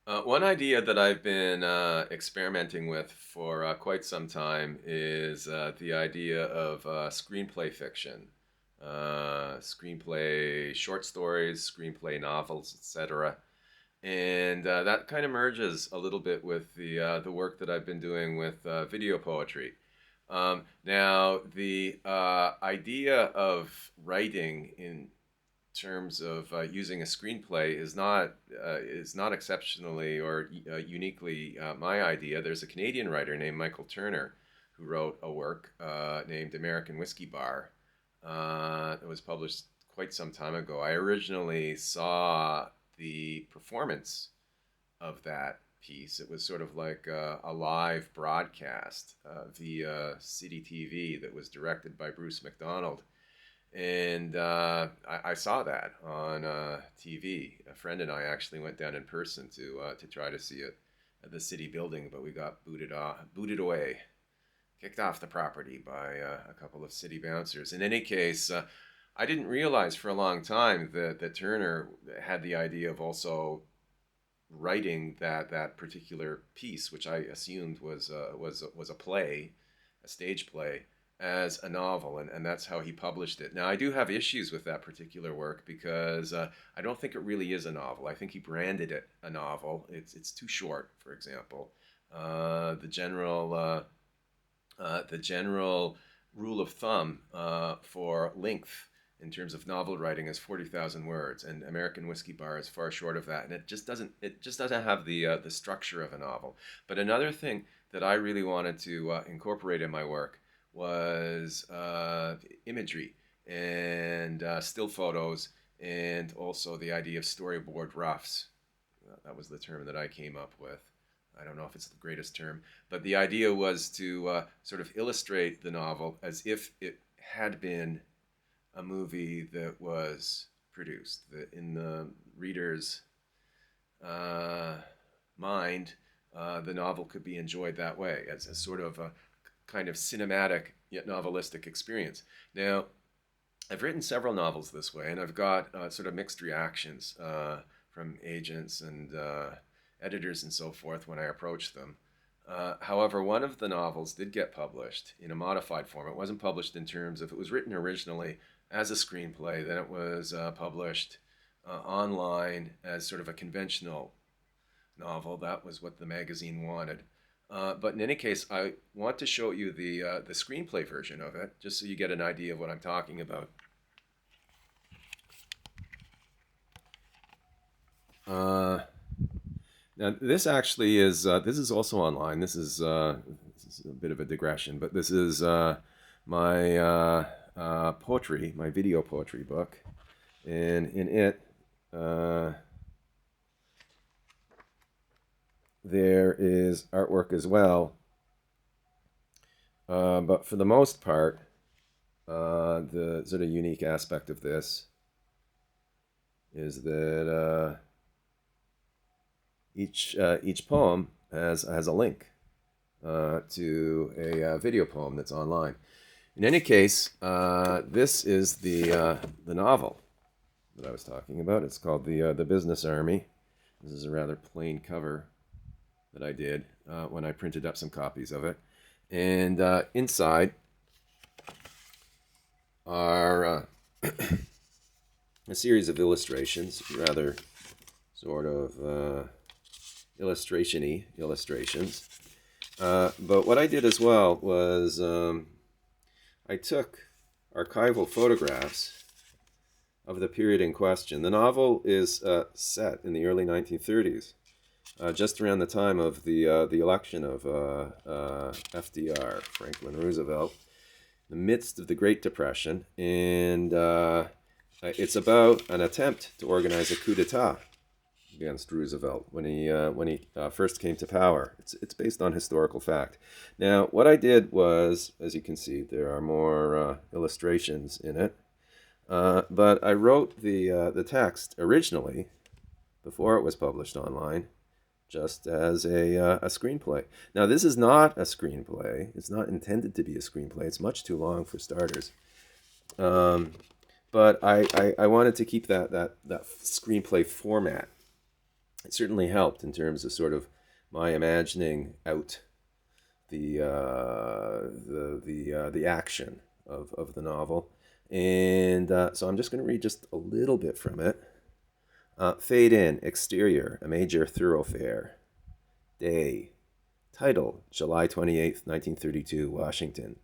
One idea that I've been experimenting with for quite some time is the idea of screenplay fiction, screenplay short stories, screenplay novels, etc. And that kind of merges a little bit with the work that I've been doing with video poetry. Now, the idea of writing in terms of using a screenplay is not exceptionally or uniquely my idea. There's a Canadian writer named Michael Turner who wrote a work named American Whiskey Bar. It was published quite some time ago. I originally saw the performance of that piece. It was sort of like a live broadcast via City TV that was directed by Bruce MacDonald. And I saw that on TV. A friend and I actually went down in person to try to see it at the city building, but we got booted away, kicked off the property by a couple of city bouncers. In any case, I didn't realize for a long time that Turner had the idea of also writing that particular piece, which I assumed was a play, a stage play, as a novel, and that's how he published it. Now, I do have issues with that particular work because I don't think it really is a novel. I think he branded it a novel. It's too short, for example. The general rule of thumb for length in terms of novel writing is 40,000 words, and American Whiskey Bar is far short of that, and it just doesn't have the structure of a novel. But another thing that I really wanted to incorporate in my work was imagery and still photos, and also the idea of storyboard roughs. That was the term that I came up with. I don't know if it's the greatest term, but the idea was to sort of illustrate the novel as if it had been a movie that was produced. That in the reader's uh, mind, the novel could be enjoyed that way as a sort of a kind of cinematic yet novelistic experience. Now, I've written several novels this way, and I've got sort of mixed reactions from agents and editors and so forth when I approach them. However, one of the novels did get published in a modified form. It wasn't published in terms of it was written originally as a screenplay, then it was published online as sort of a conventional novel. That was what the magazine wanted. But in any case, I want to show you the screenplay version of it, just so you get an idea of what I'm talking about. Uh, Now, this actually is this is also online. This is a bit of a digression, but this is my poetry, my video poetry book, and in it uh, there is artwork as well. But for the most part, the sort of unique aspect of this is that each poem has a link to a video poem that's online. In any case, this is the novel that I was talking about. It's called the Business Army. This is a rather plain cover that I did when I printed up some copies of it, and inside are a series of illustrations, rather sort of illustration-y illustrations. But what I did as well was I took archival photographs of the period in question. The novel is set in the early 1930s, just around the time of the election of FDR, Franklin Roosevelt, in the midst of the Great Depression, and it's about an attempt to organize a coup d'état against Roosevelt when he first came to power. It's based on historical fact. Now, what I did was, as you can see, there are more illustrations in it, but I wrote the text originally before it was published online, just as a screenplay. Now, this is not a screenplay. It's not intended to be a screenplay. It's much too long for starters. Um, but I wanted to keep that screenplay format. it certainly helped in terms of sort of my imagining out the action of the novel. And so I'm just going to read just a little bit from it. Fade in, exterior, a major thoroughfare. Day. Title, July 28th, 1932, Washington.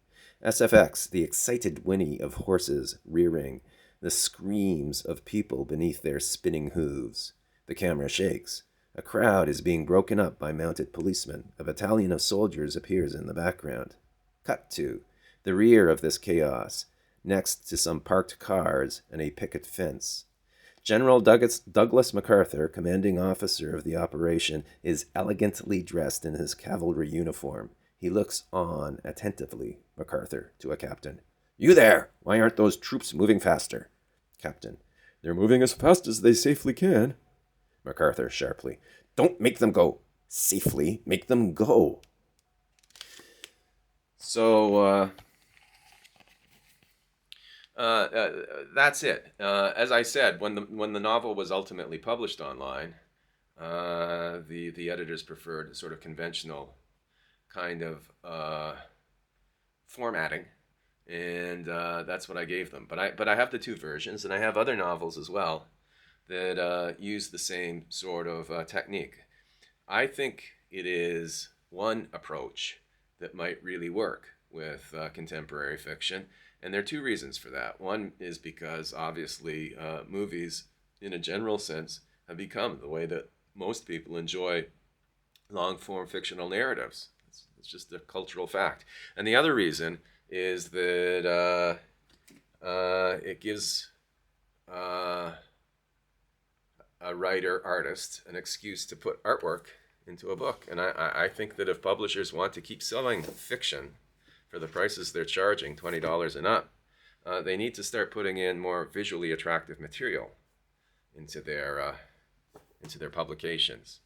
SFX, the excited whinny of horses rearing, the screams of people beneath their spinning hooves. The camera shakes. A crowd is being broken up by mounted policemen. A battalion of soldiers appears in the background. Cut to the rear of this chaos, next to some parked cars and a picket fence. General Douglas MacArthur, commanding officer of the operation, is elegantly dressed in his cavalry uniform. He looks on attentively, MacArthur, to a captain. You there! Why aren't those troops moving faster? Captain. They're moving as fast as they safely can. MacArthur, sharply. Don't make them go. Safely, make them go. So, that's it. As I said, when the novel was ultimately published online, the editors preferred a sort of conventional kind of formatting, and that's what I gave them. But I have the two versions, and I have other novels as well that use the same sort of technique. I think it is one approach that might really work with contemporary fiction. And there are two reasons for that. One is because obviously movies, in a general sense, have become the way that most people enjoy long-form fictional narratives. It's just a cultural fact. And the other reason is that it gives a writer, artist, an excuse to put artwork into a book. And I think that if publishers want to keep selling fiction for the prices they're charging, $20 and up, they need to start putting in more visually attractive material into their publications.